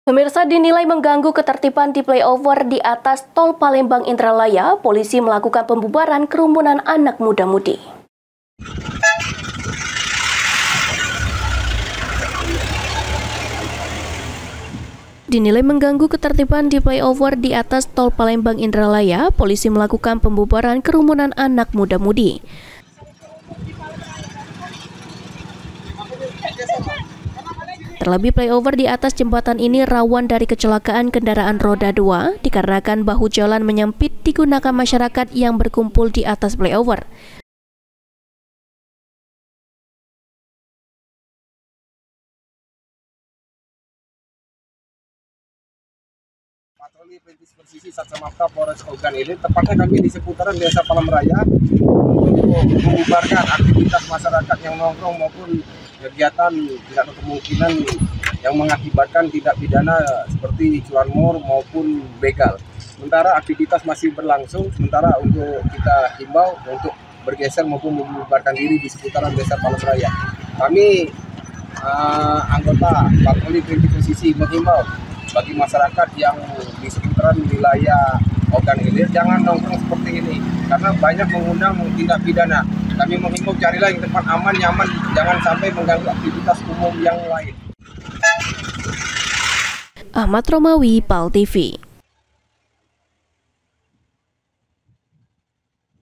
Pemirsa, dinilai mengganggu ketertiban di flyover di atas tol Palembang Indralaya, polisi melakukan pembubaran kerumunan anak muda-mudi. Dinilai mengganggu ketertiban di flyover di atas tol Palembang Indralaya, polisi melakukan pembubaran kerumunan anak muda-mudi. Terlebih flyover di atas jembatan ini rawan dari kecelakaan kendaraan roda 2 dikarenakan bahu jalan menyempit digunakan masyarakat yang berkumpul di atas flyover. Patroli Perintis Persisi Satsamapta Polres Ogan ini tepatnya kami di seputaran Desa Palem Raya untuk membubarkan aktivitas masyarakat yang nongkrong maupun kegiatan tidak ada kemungkinan yang mengakibatkan tindak pidana seperti curanmor maupun begal. Sementara aktivitas masih berlangsung, sementara untuk kita himbau untuk bergeser maupun membubarkan diri di seputaran Desa Palem Raya. Kami anggota Patroli Perintis Persisi menghimbau bagi masyarakat yang di seputaran wilayah Ogan Ilir jangan nongkrong seperti ini karena banyak mengundang tindak pidana. Kami menghimbau carilah yang tempat aman, nyaman, jangan sampai mengganggu aktivitas umum yang lain. Ahmad Romawi, PAL TV.